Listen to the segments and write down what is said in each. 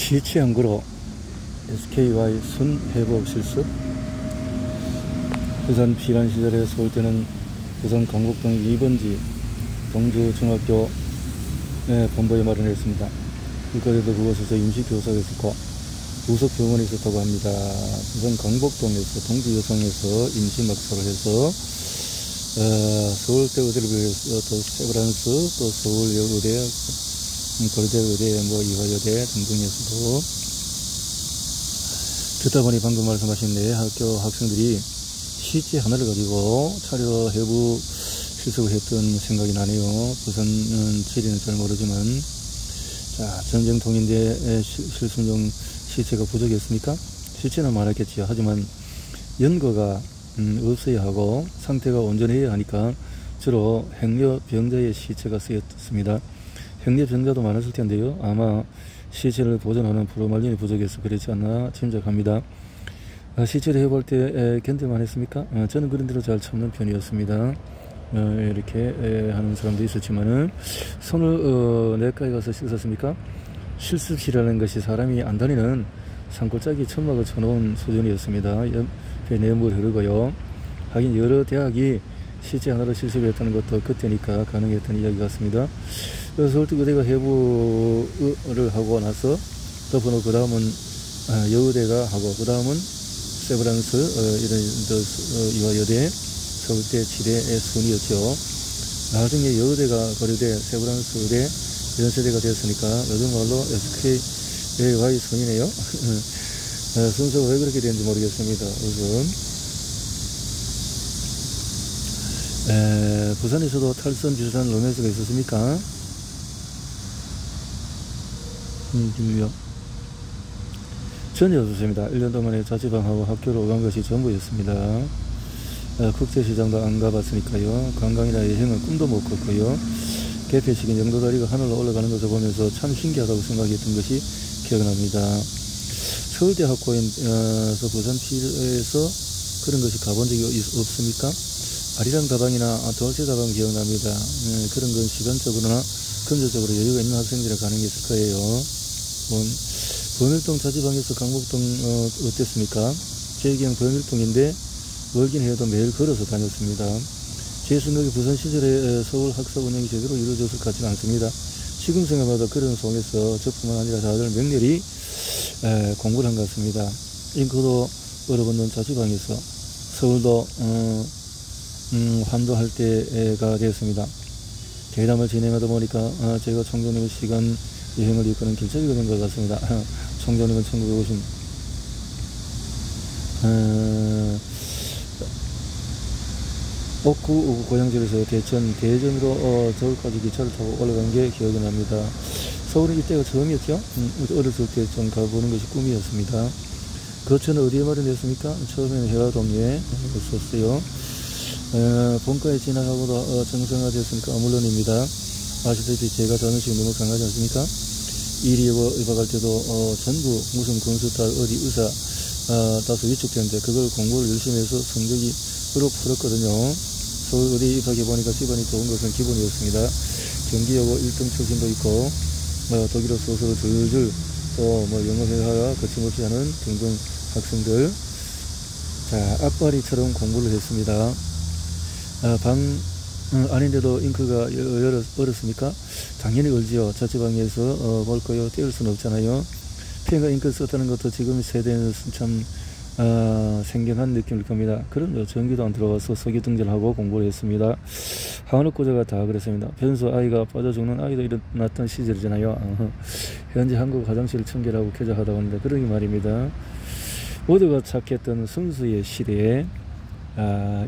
시체 항구로 SKY 순회복 실습. 부산 피란 시절에 서울대는 부산 강북동 2번지 동주중학교 본부에 마련했습니다. 그때도 그곳에서 임시교사가 있었고 부속병원이 있었다고 합니다. 부산 강북동에서 동주여성에서 임시막사를 해서 서울대 의대를 비해서 또 세브란스, 또 서울여의대, 고려대의대, 이화여대 등등에서도 듣다 보니 방금 말씀하신 학교 학생들이 시체 하나를 가지고 차려 해부 실습을 했던 생각이 나네요. 부산은 지리는 잘 모르지만, 자, 전쟁통인데 실습용 시체가 부족했습니까? 시체는 많았겠지요. 하지만 연고가 없어야 하고 상태가 온전해야 하니까 주로 행여병자의 시체가 쓰였습니다. 행여병자도 많았을 텐데요. 아마 시체를 보존하는 포르말린이 부족해서 그렇지 않나 짐작합니다. 시체를 해볼 때 견딜만 했습니까? 저는 그런 대로 잘 참는 편이었습니다. 이렇게 하는 사람도 있었지만은 손을 내과에 가서 씻었습니까? 실습실이라는 것이 사람이 안 다니는 산골짜기 천막을 쳐놓은 수준이었습니다. 옆에 내물 흐르고요. 하긴 여러 대학이 시체 하나로 실습을 했다는 것도 그때니까 가능했던 이야기 같습니다. 서울대 의대가 해부를 하고 나서 덮어놓고 그 다음은 여의대가 하고 그 다음은 세브란스 이화여대 서울대 지대의 순이었죠. 나중에 여의대가 고려대 세브란스 의대 이런 세대가 되었으니까 요즘 말로 SKY 순이네요. 순서가 왜 그렇게 되는지 모르겠습니다. 우선 부산에서도 탈선 비슷한 로맨스가 있었습니까? 전혀 없었습니다. 1년 동안에 자취방하고 학교로 오간 것이 전부였습니다. 국제시장도 안 가봤으니까요. 관광이나 여행은 꿈도 못 꿨고요. 개폐식인 영도다리가 하늘로 올라가는 것을 보면서 참 신기하다고 생각했던 것이 기억납니다. 서울대 학교에서 부산필에서 그런 것이 가본 적이 없습니까? 아리랑 다방이나 돌쇠 다방 기억납니다. 그런 건 시간적으로나 금전적으로 여유가 있는 학생들이 가는 게 있을 거예요. 범일동 자취방에서 강북동 어땠습니까? 제 기억 범일동인데 멀긴 해도 매일 걸어서 다녔습니다. 제 생각에 부산 시절에 서울 학사 운영이 제대로 이루어졌을 것 같지는 않습니다. 지금 생각보다 그런 속에서 저뿐만 아니라 다들 맹렬히 공부를 한 것 같습니다. 잉크도 얼어붙는 자취방에서 서울도 환도할 때가 되었습니다. 대담을 진행하다 보니까 제가 총장님의 시간 여행을 이끄는 길잡이가 된 것 같습니다. 총장님은 1950 옥구 고향지에서 대전으로 서울까지 기차를 타고 올라간 게 기억이 납니다. 서울은 이때가 처음이었죠. 어렸을 때 좀 가보는 것이 꿈이었습니다. 거처는 어디에 마련했습니까? 처음에는 해화동에 있었어요. 본과에 진학하고도 정상화되었으니까 물론입니다. 아시다시피 제가 자존심이 너무 강하지 않습니까? 일이 입학할 때도 전부 무슨 건설달 어디 의사 다소 위축되는데 그걸 공부를 열심히 해서 성적이 풀었거든요. 서울 어디 입학해보니까 집안이 좋은 것은 기본이었습니다. 경기여고 1등 출신도 있고 독일어 소설을 줄줄 또 영어회화가 거침없이 하는 등등 학생들. 자, 앞발이처럼 공부를 했습니다. 방 아닌데도 잉크가 얼었습니까? 당연히 얼지요. 자취방에서 뭘 거요? 떼울 수는 없잖아요. 펜과 잉크를 썼다는 것도 지금 세대는 참 생경한 느낌일 겁니다. 그럼요. 전기도 안 들어와서 석유등전하고 공부를 했습니다. 한옥고자가 다 그랬습니다. 변소 아이가 빠져 죽는 아이도 일어났던 시절이잖아요. 현재 한국 화장실 청결하고 쾌적하다고 하는데 그러기 말입니다. 모두가 착했던 순수의 시대에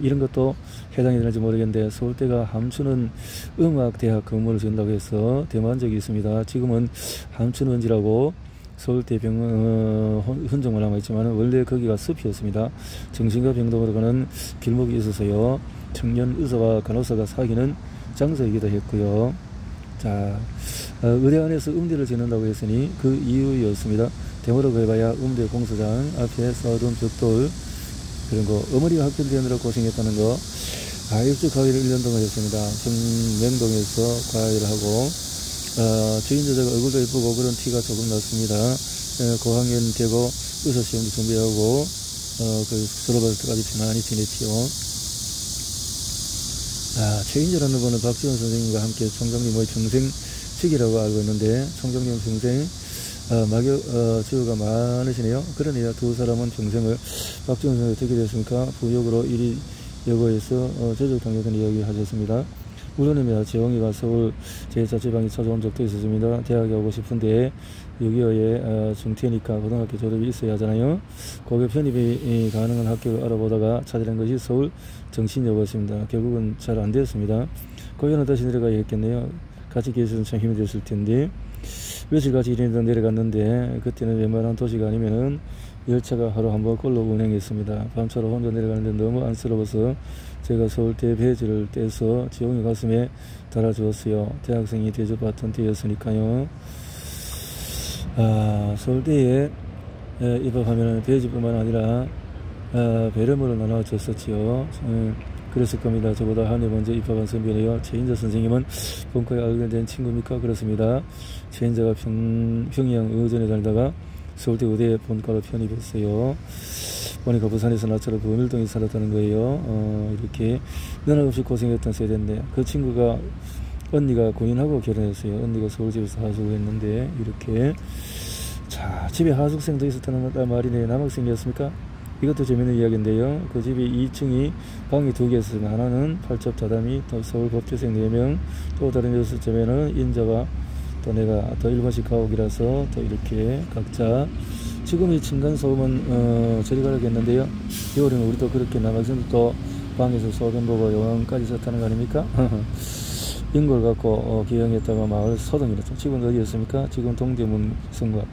이런 것도 해당이 되는지 모르겠는데 서울대가 함춘원 음악대학 건물을 지은다고 해서 대모한 적이 있습니다. 지금은 함춘원지라고 서울대 병원 흔적만 남아있지만 원래 거기가 숲이었습니다. 정신과 병동으로 가는 길목이 있어서요. 청년 의사와 간호사가 사귀는 장소이기도 했고요. 자, 의대 안에서 음대를 짓는다고 했으니 그 이유였습니다. 대모로 해봐야 음대 공사장 앞에 쌓아둔 벽돌 그런 거, 어머니가 학교를 되느라 고생했다는 거, 일찍 과외를 1년 동안 했습니다. 청명동에서 과외를 하고, 주인 여자가 얼굴도 예쁘고 그런 티가 조금 났습니다. 고학년 되고 의사시험도 준비하고 졸업할 때까지 편안히 지냈지요. 최인재라는 분은 박지원 선생님과 함께 총장님의 평생직이라고 알고 있는데, 총장님 평생 지우가 많으시네요. 그러네요. 두 사람은 평생을 박지원 선생님이 어떻게 됐습니까? 부역으로 1위 여고에서 제적당했던 이야기 하셨습니다. 물론입니다. 재홍이가 서울 제4지방에 찾아온 적도 있었습니다. 대학에 오고 싶은데 6.25에 중퇴니까 고등학교 졸업이 있어야 하잖아요. 고교 편입이 가능한 학교를 알아보다가 찾으는 것이 서울 정신여고였습니다. 결국은 잘 안 되었습니다. 거기는 다시 내려가야 했겠네요. 같이 계셨으면 참 힘이 됐을 텐데, 며칠 같이 일해서 내려갔는데, 그때는 웬만한 도시가 아니면은 열차가 하루 한 번꼴로 운행했습니다. 밤차로 혼자 내려가는데 너무 안쓰러워서 제가 서울대 배지를 떼서 지용이 가슴에 달아주었어요. 대학생이 대접받던 때였으니까요. 서울대에 입학하면 배지뿐만 아니라 배려물을 나눠줬었지요. 그랬을 겁니다. 저보다 한 해 먼저 입학한 선배네요. 최인재 선생님은 본과에 알게 된 친구입니까? 그렇습니다. 최인재가 평양 의전에 살다가 서울대 의대에 본과로 편입했어요. 보니까 부산에서 나처럼 범일동에 살았다는 거예요. 이렇게 너나 없이 고생했던 세대인데, 그 친구가 언니가 군인하고 결혼했어요. 언니가 서울집에서 하숙을 했는데, 이렇게 집에 하숙생도 있었다는 말이네. 남학생이었습니까? 이것도 재밌는 이야기인데요. 그 집이 2층이 방이 2개 있었으면 하나는 8첩 다담이, 또 서울 법대생 4명, 또 다른 6첩에는 인자가 또 내가 또 일본식 가옥이라서 또 이렇게 각자, 지금 이 층간소음은 저리 가라겠는데요. 겨울에는 우리도 그렇게 남학생도 방에서 소변 보고 영화까지 썼다는 거 아닙니까? 인골 갖고 기형했다가 마을 서동이랬죠. 지금 어디였습니까? 지금 동대문 성과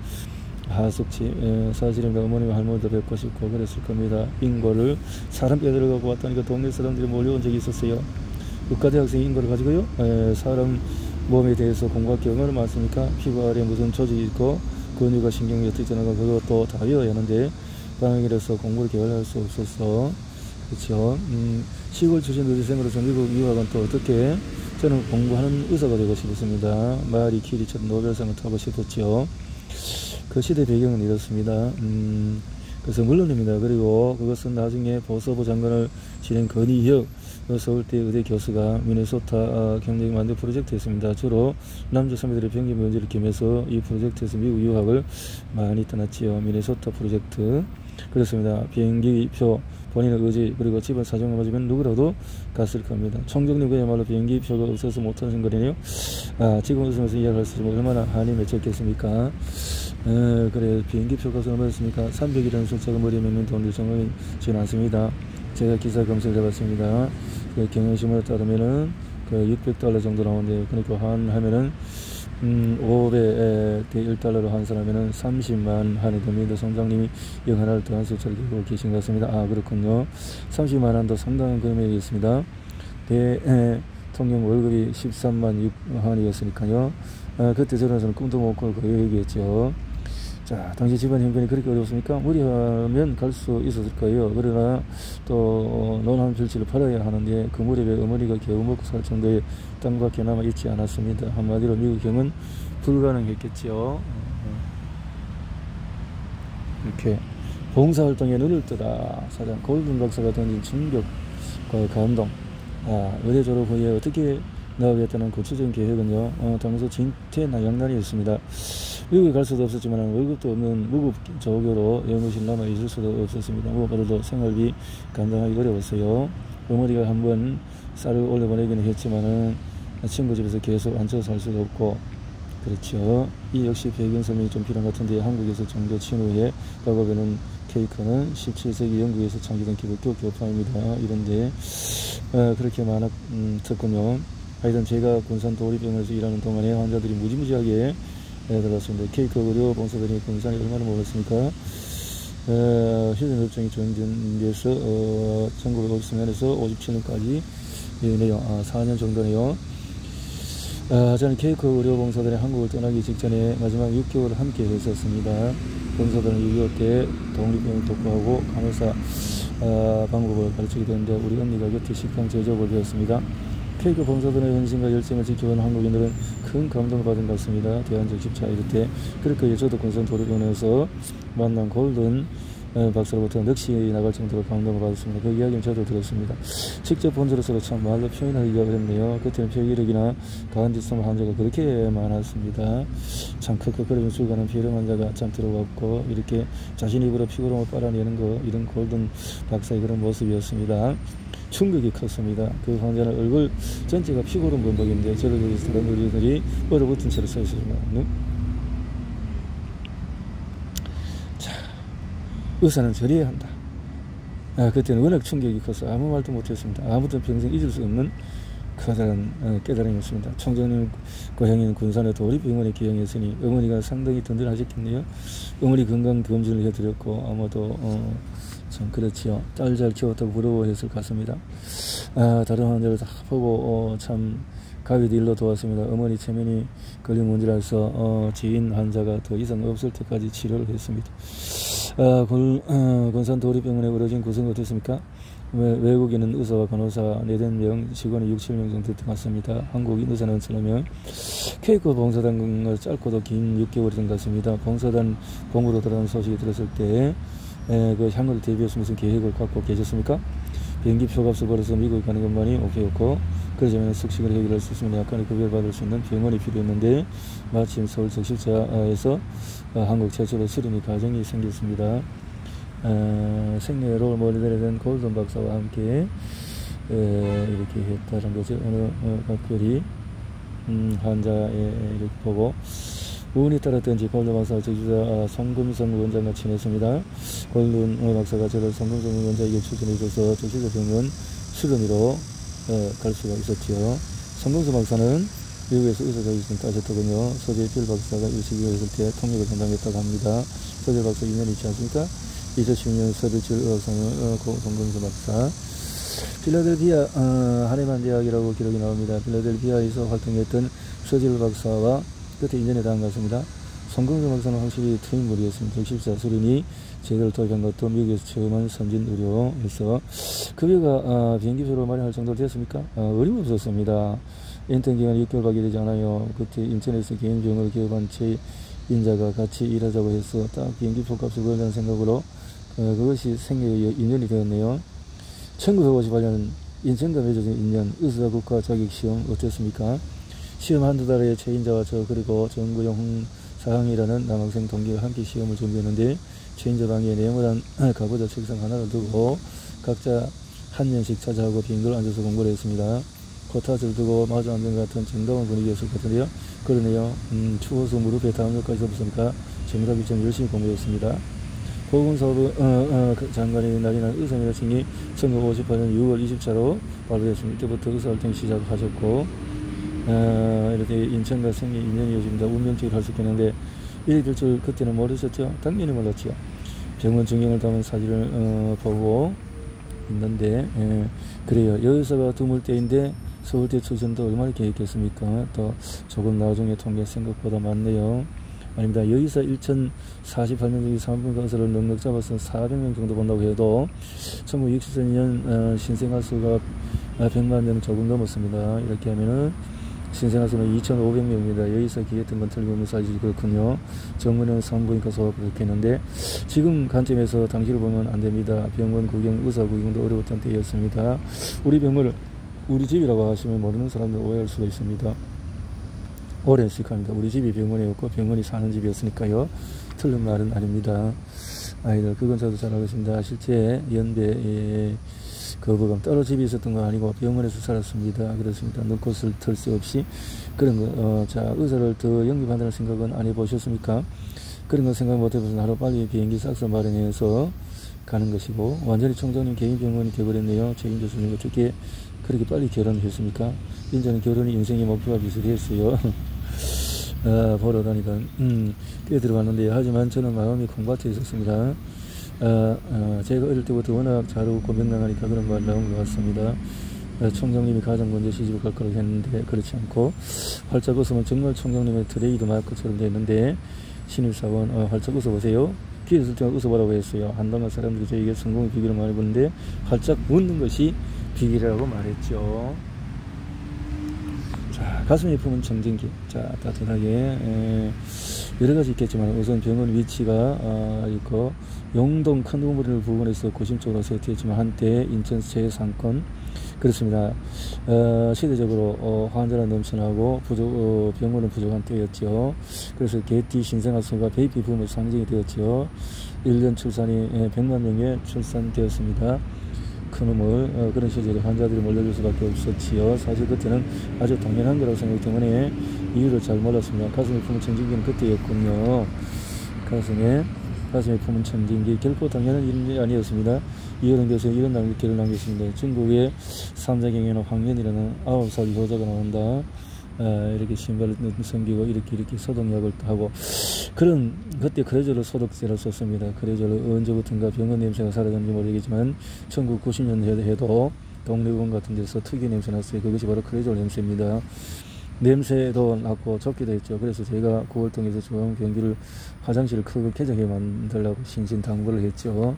하숙지. 사실은 어머님 할머니도 뵙고 싶고 그랬을 겁니다. 인골을 사람 빼들어가고 왔다니까 동네 사람들이 몰려온 적이 있었어요. 의과대학생이 인골을 가지고요. 사람 몸에 대해서 공부할 게 얼마나 많습니까? 피부 아래에 무슨 조직이 있고 근육과 신경이 어떻게 있잖아요. 그것도 다 외워야 하는데 방학이라서 공부를 개발할 수 없어서, 그렇죠. 시골 출신 의대생으로서 미국 유학은 또 어떻게, 저는 공부하는 의사가 되고 싶었습니다. 마리 퀴리처럼 노벨상을 타고 싶었죠. 그 시대 배경은 이렇습니다. 그래서 물론입니다. 그리고 그것은 나중에 보서부 장관을 지낸 건희혁 서울대 의대 교수가 미네소타 경쟁 만든 프로젝트였습니다. 주로 남자 선배들의 병기 면제를 겸해서 이 프로젝트에서 미국 유학을 많이 떠났지요. 미네소타 프로젝트. 그렇습니다. 비행기표, 본인의 의지, 그리고 집안 사정을 맞으면 누구라도 갔을 겁니다. 총장님 그야말로 비행기표가 없어서 못하는 거네요. 지금 웃으면서 이야기할 수 있으면 얼마나 한이 맺혔겠습니까? 그래, 비행기표 값은 얼마였습니까? 300이라는 숫자가 머리에 맺는 돈이 정확히 지는 않습니다. 제가 기사 검색을 해봤습니다. 경영신문에 따르면은 $600 정도 나오는데, 그러니까 환하면은 500대 1달러로 환산하면은 30만 한이 됩니다. 송장님이 영 하나를 더한 숫자를 기고 계신 것 같습니다. 그렇군요. 30만 한도 상당한 금액이었습니다. 대통령 월급이 13만 6한이었으니까요. 그때 저는 꿈도 못 꿀 그 얘기했죠. 당시 집안 형편이 그렇게 어려웠습니까? 무리하면 갈 수 있었을 거예요. 그러나 또 논한 필지를 팔아야 하는데, 그 무렵에 어머니가 겨우 먹고 살 정도의 땅밖에 남아 있지 않았습니다. 한마디로 미국형은 불가능했겠지요. 이렇게 봉사활동에 눈을 뜨다 사장 골든 박사가 던진 충격과 감동. 의대 졸업 후에 어떻게 나오겠다는 구체적인 계획은요, 당소 진퇴양난이었습니다. 미국에 갈 수도 없었지만 월급도 없는 무급 조교로 연구실 남아 있을 수도 없었습니다. 무엇보다도 생활비 감당하기 어려웠어요. 어머니가 한번 쌀을 올려보내기는 했지만은 친구 집에서 계속 앉아서 살 수도 없고, 그렇죠. 이 역시 배경 설명이 좀 필요한 것 같은데, 한국에서 종교 친후에 과거에는 케이크는 17세기 영국에서 창기된 기독교 교파입니다. 이런데 그렇게 많았군요. 하여튼 제가 군산 도립병원에서 일하는 동안에 환자들이 무지무지하게 들어왔습니다. 케이크 의료 봉사들이 군산이 얼마나 먹었습니까? 휴전협정이 조인돼서 1950년에서 57년까지 네요. 4년 정도네요. 저는 케이크 의료 봉사들이 한국을 떠나기 직전에 마지막 6개월을 함께 했었습니다. 봉사들은 6.25 때 독립병을 독보하고 간호사 방법을 가르치게 되는데, 우리 언니가 곁에 식당 제조업을 배웠습니다. K급 봉사단의 헌신과 열정을 지켜온 한국인들은 큰 감동을 받은 것 같습니다. 대한적 십자 이럴 때 그렇게 저도 군산도립원에서 만난 골든 박사로부터 넋이 나갈 정도로 감동을 받았습니다. 그 이야기는 저도 들었습니다. 직접 본 저로서 참 말로 표현하기가 어렵네요. 그때는 폐기력이나 가은지성 환자가 그렇게 많았습니다. 참 컥컥거리는 죽어가는 폐렴 환자가 참 들어왔고 이렇게 자신 입으로 피고름을 빨아내는 거 이런 골든 박사의 그런 모습이었습니다. 충격이 컸습니다. 그 환자는 얼굴 전체가 피고름 범벅인데 저를 여기서 다른 의료진들이 얼어붙은 채로 서 있습니다. 의사는 저리해야 한다. 그때는 워낙 충격이 커서 아무 말도 못했습니다. 아무도 평생 잊을 수 없는 커다란 깨달음이었습니다. 총장님 고향인 군산의 도립병원에 기형했으니 어머니가 상당히 든든하셨겠네요. 어머니 건강검진을 해드렸고 아마도 참 그렇지요. 딸 잘 키웠다고 부러워했을 것 같습니다. 다른 환자를 다 보고 참 가비도 일로 도왔습니다. 어머니 체면이 걸린 문제라서 지인 환자가 더 이상 없을 때까지 치료를 했습니다. 군산 도립병원에 어려진 구성이 어떻습니까? 외국인은 의사와 간호사 4~5명, 직원이 6~7명 정도 들어갔습니다. 한국인 의사는 3명. K급 봉사단은 짧고도 긴 6개월이 된 것 같습니다. 봉사단 공으로 들어가는 소식이 들었을 때 그 향후를 대비해서 무슨 계획을 갖고 계셨습니까? 비행기 표값을 벌어서 미국 가는 것만이 오케이였고 그러자면 숙식을 해결할 수 있으면 약간의 급여를 받을 수 있는 병원이 필요했는데 마침 서울 적십자에서 한국 최초로 수련이 과정이 생겼습니다. 생명의 롤 모델이 된 골든 박사와 함께 이렇게 했다는 거죠. 어느 각별히 환자에 이렇게 보고 운이 따랐던지 골든 박사가 적십자 송금성 원장과 친했습니다. 골든 박사가 저를 송금성 원장에게 추천해줘서 적십자 병원 수련으로 갈 수가 있었지요. 송금성 박사는 미국에서 의사 자격증 따셨더군요. 서재필 박사가 일시기가 있을 때 통역을 담당했다고 합니다. 서재 박사 2년 있지 않습니까? 2010년 서재필 의학상을 송금성 박사. 필라델피아 하네만 대학이라고 기록이 나옵니다. 필라델피아에서 활동했던 서재필 박사와 끝에 인연에 닿은 것 같습니다. 송금성 박사는 확실히 트윈물이었습니다. 적십자 수련이 제대로 도입한 것도 미국에서 처음한 선진 의료에서 급여가 비행기표로 마련할 정도 되었습니까? 어림없었습니다. 인턴 기간 6개월밖에 되지 않아요. 그때 인천에서 개인 병원을 개업한 체인자가 같이 일하자고 해서 딱 비행기표 값을 벌자는 생각으로 그것이 생애의 인연이 되었네요. 1958년 인천과 맺어진 인연 의사 국가 자격 시험 어땠습니까? 시험 한두 달에 체인자와 저 그리고 정구영 홍사항이라는 남학생 동기와 함께 시험을 준비했는데 체인자 방에 네모난 가구자 책상 하나를 두고 각자 한 년씩 차지하고 빙글 앉아서 공부를 했습니다. 코타즈를 두고 마주 앉은 것 같은 정다운 분위기였을 것 같은데요. 그러네요. 추워서 무릎에 담요까지 없으니까 정답이 좀 열심히 공부했습니다. 보건사업 장관의 날이나 의사면허증이 1958년 6월 20차로 발부됐습니다. 이때부터 의사활동 시작하셨고 이렇게 인천과 생애 인연이 이어집니다. 운명적으로 할 수 있겠는데 이렇게 될 줄 그때는 모르셨죠? 당연히 몰랐죠. 병원 전경을 담은 사진을 보고 있는데 그래요. 여의사가 드물 때인데 서울대 출전도 얼마나 계획했습니까? 또 조금 나중에 통계 생각보다 많네요. 아닙니다. 여의사 1048명 중에 3분 가수를 넉넉 잡아서 400명 정도 본다고 해도 1964년 신생아 수가 100만 명 조금 넘었습니다. 이렇게 하면은 신생아 수는 2,500명입니다. 여의사 기획했던 건 틀림없는 사실이 그렇군요. 정문은 산부인과 소아과 그렇게 했는데 지금 관점에서 당시를 보면 안 됩니다. 병원 구경, 의사 구경도 어려웠던 때였습니다. 우리 병원을 우리 집이라고 하시면 모르는 사람들 오해할 수가 있습니다. 오랜 시간입니다. 우리 집이 병원이었고 병원이 사는 집이었으니까요. 틀린 말은 아닙니다. 아이들 그건 저도 잘 알고 있습니다. 실제 연배 거부감 따로 집이 있었던 거 아니고 병원에서 살았습니다. 그렇습니다. 눈꽃을 털 수 없이 그런 거 자 의사를 더 영입한다는 생각은 안 해보셨습니까? 그런 거 생각 못 해봐서 하루 빨리 비행기 싹서 마련해서 가는 것이고 완전히 총장님 개인 병원이 되어버렸네요. 최인 교수님 어떻게 그렇게 빨리 결혼했습니까? 인자는 결혼이 인생의 목표와 비슷했어요. 보러 다니까 꽤 들어봤는데 하지만 저는 마음이 콩밭에 있었습니다. 제가 어릴 때부터 워낙 잘 웃고 명랑하니까 그런 말 나온 것 같습니다. 총장님이 가장 먼저 시집을 갈 거라고 했는데 그렇지 않고 활짝 웃으면 정말 총장님의 트레이드 마크처럼 됐는데 신입사원 활짝 웃어보세요. 기회 있을 때 웃어보라고 했어요. 한동안 사람들이 저에게 성공의 비결을 많이 보는데 활짝 웃는 것이 비결이라고 말했죠. 자, 가슴이 품은 청진기. 자, 따뜻하게. 여러가지 있겠지만 우선 병원 위치가 있고 용동 큰 우물을 부근에서 고심적으로 설치했지만 한때 인천 최상권 그렇습니다. 시대적으로 환자는 넘쳐나고 병원은 부족한 때였죠. 그래서 개띠 신생아수가 베이비 붐의 상징이 되었죠. 1년 출산이 100만 명에 출산되었습니다. 큰 우물 그런 시절에 환자들이 몰려들 수밖에 없었지요. 사실 그때는 아주 당연한 거라고 생각하기 때문에 이유를 잘 몰랐습니다. 가슴에 품은 청진기는 그때였군요. 가슴에 품은 청진기 결코 당연한 일이 아니었습니다. 이어른 교수에 이런 글을 남겼습니다. 중국의 삼자경에는 황년이라는 9살 여자가 나온다. 이렇게 신발을 섬기고 이렇게 소독약을 하고 그때 크레졸로 소독제를 썼습니다. 크레졸로 언제부턴가 병원 냄새가 사라졌는지 모르겠지만 1990년 해도 동네병원 같은 데서 특유 냄새 났어요. 그것이 바로 크레졸 냄새입니다. 냄새도 났고 좁기도 했죠. 그래서 제가 9월동에서 중앙병기를 화장실을 크게 개장해 만들려고 신신당부를 했죠.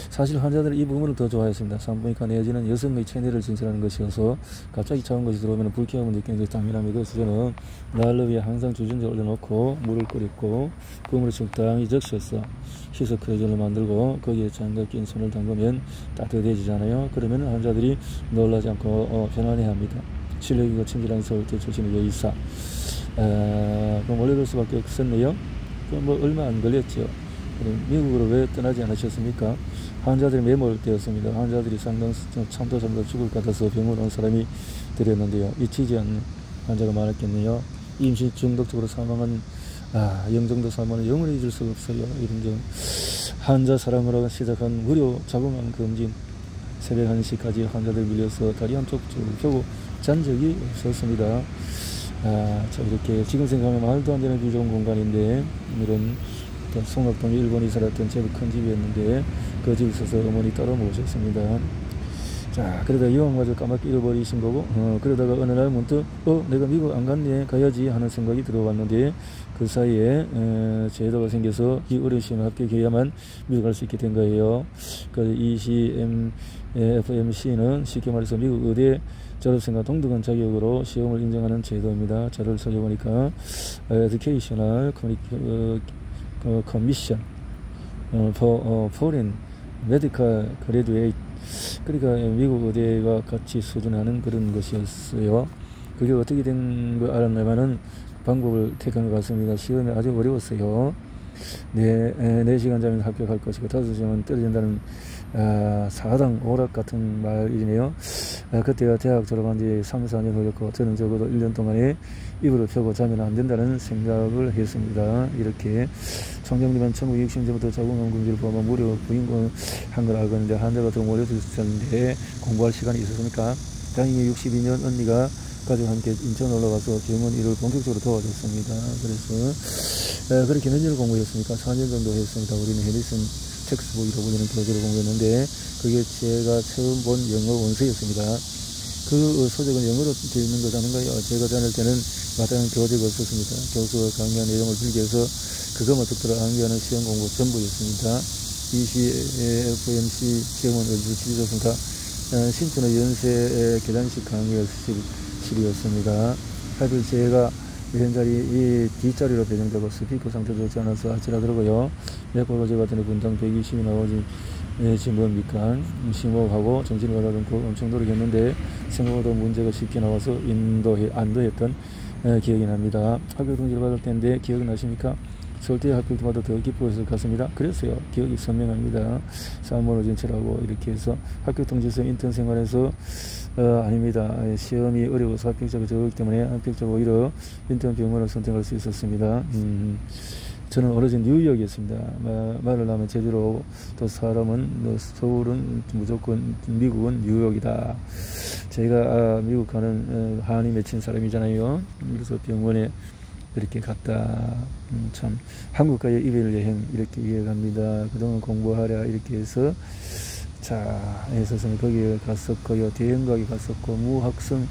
사실 환자들은 이 부분을 더 좋아했습니다. 산부인과 내지는 여성의 체내를 진찰하는 것이어서 갑자기 차가운 것이 들어오면 불쾌함을 느끼는 것이 당연합니다. 그래서 저는 나를 위해 항상 주전자 올려놓고 물을 끓였고 그 물을 적당히 적셔서 희석 크레졸을 만들고 거기에 장갑 낀 손을 담그면 따뜻해지잖아요. 그러면 환자들이 놀라지 않고 편안해합니다. 실력이고 친절한 서울대 출신의 여의사. 그럼 몰려들 수밖에 없었네요. 뭐 얼마 안 걸렸죠. 미국으로 왜 떠나지 않으셨습니까? 환자들이 매몰되었습니다. 환자들이 상당 참도 죽을 것 같아서 병원 온 사람이 들였는데요. 잊히지 않는 환자가 많았겠네요. 임시 중독적으로 사망한 영정도 사망은 영원히 잊을 수가 없어요. 이런 점 환자 사랑으로 시작한 무료 자궁암 검진 새벽 1시까지 환자들 밀려서 다리 한쪽 펴고 잔 적이 없었습니다. 자, 이렇게 지금 생각하면 말도 안 되는 비좁은 공간인데 이런 송악동에 일본이 살았던 제법 큰 집이었는데 그 집에 있어서 어머니 따로 모셨습니다. 자, 그러다 이왕마저 까맣게 잃어버리신 거고 그러다가 어느 날 문득 내가 미국 안 갔네 가야지 하는 생각이 들어왔는데 그 사이에 제도가 생겨서 이 어려운 시험에 합격해야만 미국 갈 수 있게 된 거예요. 그 ECMFMC는 쉽게 말해서 미국 의대 졸업생과 동등한 자격으로 시험을 인정하는 제도입니다. 자료를 찾아보니까 Educational Commission for Foreign Medical Graduate 그러니까 미국 의대와 같이 수준하는 그런 것이었어요. 그게 어떻게 된 거 알았냐면은 방법을 택한 것 같습니다. 시험이 아주 어려웠어요. 4시간 자면 합격할 것이고 5시간 떨어진다는 사당 오락 같은 말이네요. 그때가 대학 졸업한 지 3, 4년 흘렸고 저는 적어도 1년 동안에 이불을 펴고 자면 안 된다는 생각을 했습니다. 이렇게 총장님은 1960년부터 자궁암 검진을 포함한 무료 부인한 걸 알고 있는데 환자가 더 몰려들었는데 공부할 시간이 있었습니까? 다행히 62년 언니가 가족과 함께 인천 올라가서 병원 일을 본격적으로 도와줬습니다. 그래서 그렇게 몇 년을 공부했습니까? 4년 정도 했습니다. 우리는 해리슨 텍스북이라고 불리는 교재를 공부했는데 그게 제가 처음 본 영어 원서였습니다. 그 소적은 영어로 되어 있는 거잖아요. 제가 다닐 때는 마땅한 교재가 없었습니다. 교수가 강의한 내용을 빌기해서 그것만 듣도록 암기하는 시험 공부 전부였습니다. ECFMC 시험은 어디서 치르셨습니까? 신촌의 연세 계단식 강의실이었습니다. 하여튼 제가 현자리 이 뒷자리로 배정되고 스피커 상태 좋지 않아서 아찔하더라고요. 맥골로제 같은 분당 120이 나오지 뭡니까? 심호흡하고 정신을 가다듬고 엄청 노력했는데 생각보다 문제가 쉽게 나와서 안도했던 기억이 납니다. 합격 통지를 받을 텐데 기억이 나십니까? 서울대 합격 때마다 더 기뻐했을 것 같습니다. 그랬어요. 기억이 선명합니다. 사무로 진출하고 이렇게 해서 합격 통지서 인턴 생활에서 아닙니다. 시험이 어려워서 합격자가 적기 때문에 합격자가 오히려 인턴 병원을 선택할 수 있었습니다. 저는 어려진 뉴욕이었습니다. 말을 하면 제주로 또 사람은 서울은 무조건 미국은 뉴욕이다. 제가 미국 가는 한이 맺힌 사람이잖아요. 그래서 병원에 이렇게 갔다. 참 한국과의 이별 여행 이렇게 이해갑니다. 그동안 공부하랴 이렇게 해서 자 해서는 거기에 갔었고요. 대형각에 갔었고 무학성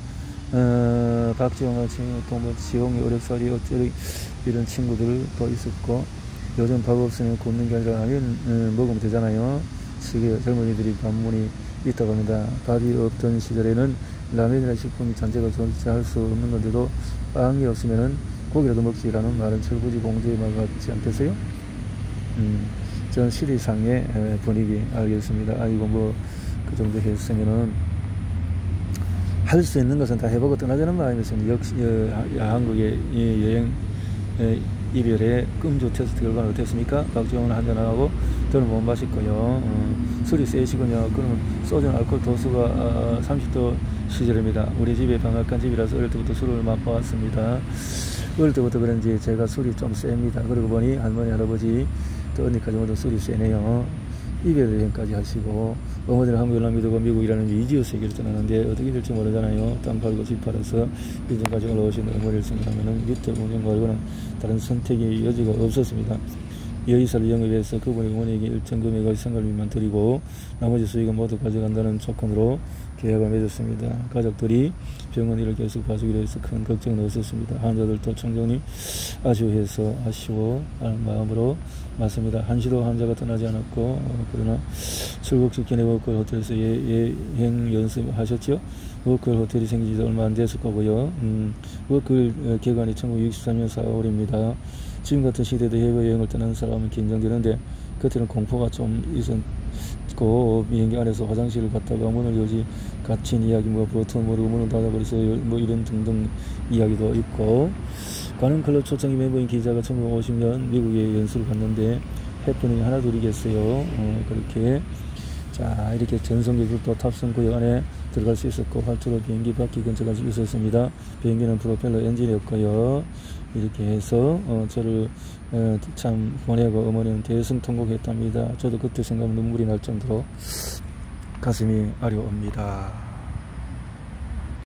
박지영과 또 지용이 어렵사리 어쩌리 이런 친구들 또 있었고 요즘 밥 없으면 굶는 게 아니라 라면 먹으면 되잖아요. 시계 젊은이들이 반문이 있다고 합니다. 밥이 없던 시절에는 라면이나 식품이 잔재가 존재할 수 없는 건데도 빵이 없으면은 고기라도 먹지라는 말은 철부지 공주의 말 같지 않겠어요? 전 시리상의 분위기 알겠습니다. 아이고 뭐 그 정도 했으면은 할 수 있는 것은 다 해보고 떠나자는 마음에서는 역시 한국의 여행 이별의 끔조 테스트 결과는 어땠습니까? 박지원은 한잔하고 저는 못 마실 거요. 술이 세시군요. 그러면 소주는 알코올 도수가 30도 시절입니다. 우리 집에 방앗간 집이라서 어릴 때부터 술을 맛봐왔습니다. 어릴 때부터 그런지 제가 술이 좀 셉니다. 그러고 보니 할머니 할아버지 또 언니까지 모두 술이 세네요. 이별 여행까지 하시고 어머니는 한국을 안 믿고 미국이라는 이지어 세계를 떠나는데 어떻게 될지 모르잖아요. 땅 팔고 집 팔아서 이전까지 올라오신 어머니를 생각하면 유태 운영 말고는 다른 선택의 여지가 없었습니다. 여의사를 영입해서 그분이 어머니에게 일정 금액의 생활비만 드리고 나머지 수익은 모두 가져간다는 조건으로 계약을 맺었습니다. 가족들이 병원 일을 계속 봐주기로 해서 큰 걱정은 없었습니다. 환자들도 총장님 아쉬워하는 마음으로 맞습니다. 한시도 환자가 떠나지 않았고 그러나 출국시키는 워크홀 호텔에서 여행 연습하셨죠? 워크홀 호텔이 생긴 지 얼마 안 됐을 거고요. 워크홀 개관이 1963년 4월입니다. 지금 같은 시대도 해외여행을 떠나는 사람은 긴장되는데 그때는 공포가 좀 있었고 비행기 안에서 화장실을 갔다가 문을 열지 갇힌 이야기 뭐 버튼 모르고 문을 닫아버려서 뭐 이런 등등 이야기도 있고 관훈 클럽 초창기 멤버인 기자가 1950년 미국에 연수를 갔는데 해프닝이 하나 둘이겠어요. 그렇게 자 이렇게 전성기들도 탑승 구역 안에 들어갈 수 있었고 활주로 비행기 바퀴 근처까지 있었습니다. 비행기는 프로펠러 엔진이었고요. 이렇게 해서 저를 참 보내고 어머니는 대승통곡했답니다. 저도 그때 생각하면 눈물이 날 정도로 가슴이 아려옵니다.